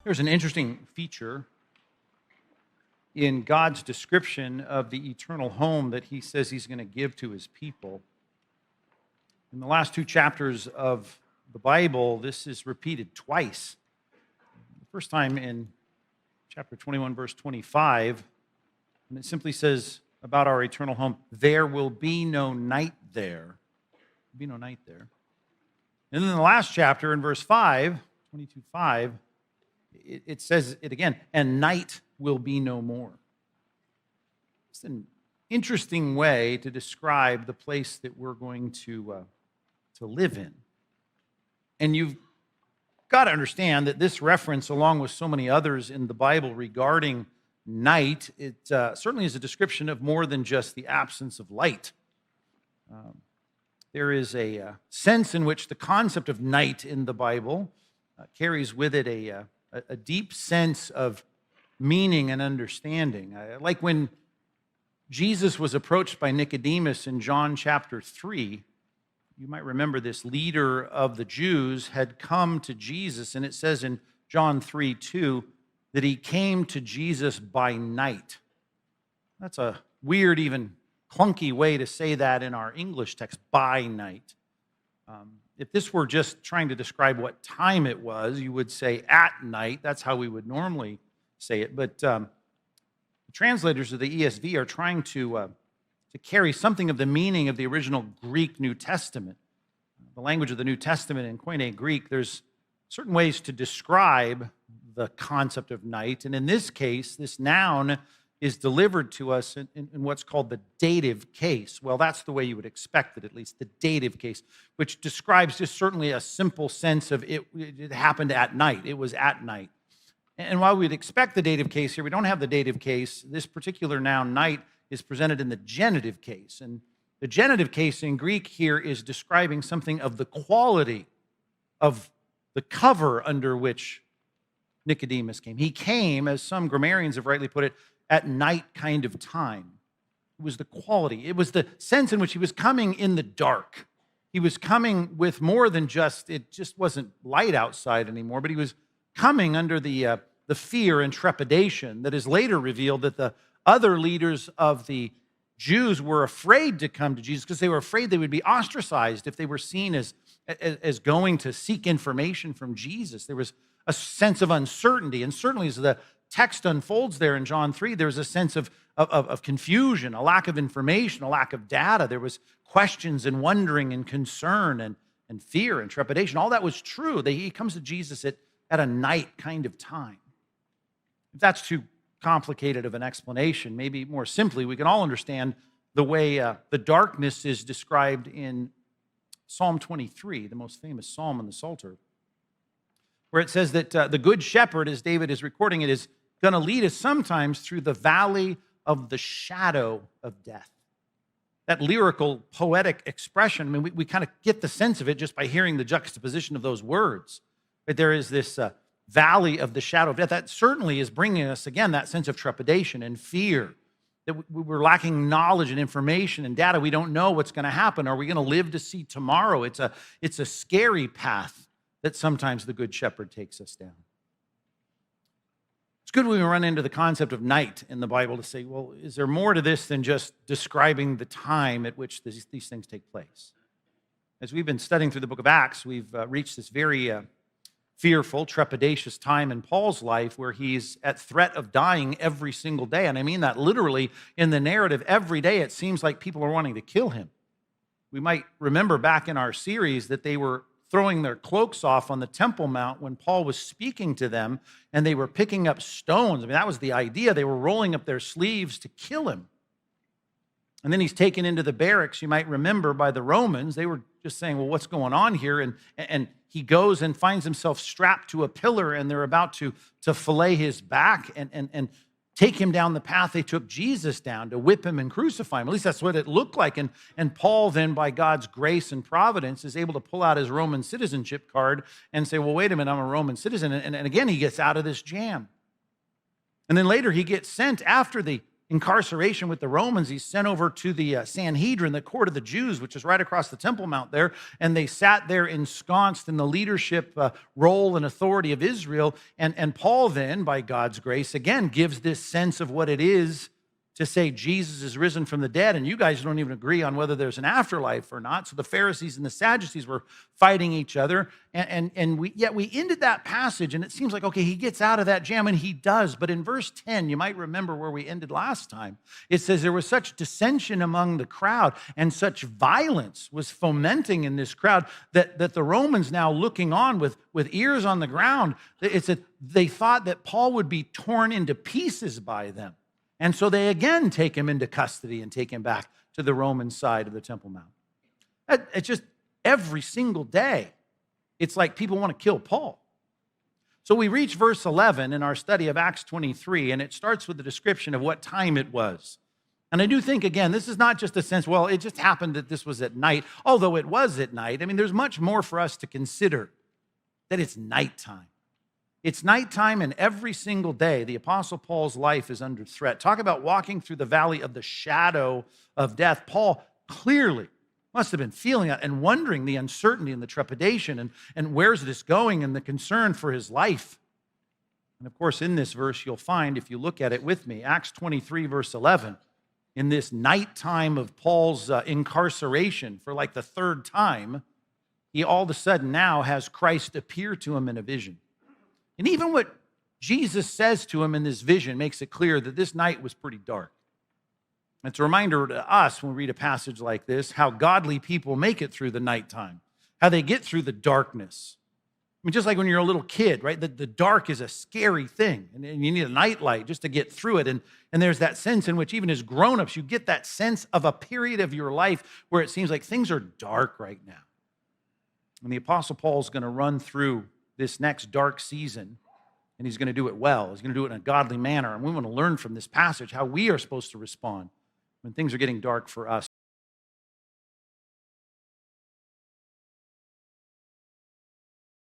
There's an interesting feature in God's description of the eternal home that he says he's going to give to his people. In the last two chapters of the Bible, this is repeated twice. The first time in chapter 21, verse 25, and it simply says about our eternal home, there will be no night there. There will be no night there. And then in the last chapter, in verse 5, 22:5, it says it again, and night will be no more. It's an interesting way to describe the place that we're going to live in. And you've got to understand that this reference, along with so many others in the Bible regarding night, it certainly is a description of more than just the absence of light. There is a sense in which the concept of night in the Bible carries with it a deep sense of meaning and understanding. Like when Jesus was approached by Nicodemus in John chapter 3, you might remember this leader of the Jews had come to Jesus, and it says in John 3:2 that he came to Jesus by night. That's a weird, even clunky way to say that in our English text, by night. If this were just trying to describe what time it was, you would say at night. That's how we would normally say it. But the translators of the ESV are trying to carry something of the meaning of the original Greek New Testament. The language of the New Testament in Koine Greek, there's certain ways to describe the concept of night. And in this case, this noun is delivered to us in what's called the dative case. Well, that's the way you would expect it, at least, the dative case, which describes just certainly a simple sense of it happened at night. It was at night. And while we'd expect the dative case here, we don't have the dative case. This particular noun, night, is presented in the genitive case. And the genitive case in Greek here is describing something of the quality of the cover under which Nicodemus came. He came, as some grammarians have rightly put it, at night kind of time. It was the quality. It was the sense in which he was coming in the dark. He was coming with more than it just wasn't light outside anymore, but he was coming under the fear and trepidation that is later revealed that the other leaders of the Jews were afraid to come to Jesus because they were afraid they would be ostracized if they were seen as going to seek information from Jesus. There was a sense of uncertainty, and certainly as the text unfolds there in John 3, there's a sense of confusion, a lack of information, a lack of data. There was questions and wondering and concern and fear and trepidation. All that was true. He comes to Jesus at a night kind of time. If that's too complicated of an explanation, maybe more simply, we can all understand the way the darkness is described in Psalm 23, the most famous psalm in the Psalter, where it says that the good shepherd, as David is recording it, is going to lead us sometimes through the valley of the shadow of death. That lyrical, poetic expression, I mean, we kind of get the sense of it just by hearing the juxtaposition of those words. But there is this valley of the shadow of death. That certainly is bringing us, again, that sense of trepidation and fear, that we're lacking knowledge and information and data. We don't know what's going to happen. Are we going to live to see tomorrow? It's a scary path that sometimes the Good Shepherd takes us down. It's good when we run into the concept of night in the Bible to say, well, is there more to this than just describing the time at which these things take place? As we've been studying through the book of Acts, we've reached this very fearful, trepidatious time in Paul's life where he's at threat of dying every single day. And I mean that literally in the narrative. Every day it seems like people are wanting to kill him. We might remember back in our series that they were throwing their cloaks off on the Temple Mount when Paul was speaking to them, and they were picking up stones. I mean, that was the idea. They were rolling up their sleeves to kill him. And then he's taken into the barracks, you might remember, by the Romans. They were just saying, well, what's going on here? And he goes and finds himself strapped to a pillar, and they're about to fillet his back and take him down the path they took Jesus down, to whip him and crucify him. At least that's what it looked like. And Paul then, by God's grace and providence, is able to pull out his Roman citizenship card and say, well, wait a minute, I'm a Roman citizen. And again, he gets out of this jam. And then later he gets sent after the incarceration with the Romans, he's sent over to the Sanhedrin, the court of the Jews, which is right across the Temple Mount there, and they sat there ensconced in the leadership role and authority of Israel. And Paul then, by God's grace, again gives this sense of what it is to say Jesus is risen from the dead, and you guys don't even agree on whether there's an afterlife or not. So the Pharisees and the Sadducees were fighting each other, and we ended that passage, and it seems like, okay, he gets out of that jam, and he does. But in verse 10, you might remember where we ended last time. It says there was such dissension among the crowd, and such violence was fomenting in this crowd that the Romans, now looking on with ears on the ground, they thought that Paul would be torn into pieces by them. And so they again take him into custody and take him back to the Roman side of the Temple Mount. It's just every single day, it's like people want to kill Paul. So we reach verse 11 in our study of Acts 23, and it starts with the description of what time it was. And I do think, again, this is not just a sense, well, it just happened that this was at night, although it was at night. I mean, there's much more for us to consider, that it's nighttime. It's nighttime, and every single day, the Apostle Paul's life is under threat. Talk about walking through the valley of the shadow of death. Paul clearly must have been feeling that and wondering the uncertainty and the trepidation and where's this going and the concern for his life. And of course, in this verse, you'll find, if you look at it with me, Acts 23, verse 11, in this nighttime of Paul's incarceration for like the third time, he all of a sudden now has Christ appear to him in a vision. And even what Jesus says to him in this vision makes it clear that this night was pretty dark. It's a reminder to us when we read a passage like this, how godly people make it through the nighttime, how they get through the darkness. I mean, just like when you're a little kid, right? The dark is a scary thing, and you need a nightlight just to get through it. And there's that sense in which even as grown-ups, you get that sense of a period of your life where it seems like things are dark right now. And the Apostle Paul's going to run through this next dark season, and he's going to do it well. He's going to do it in a godly manner, and we want to learn from this passage how we are supposed to respond when things are getting dark for us.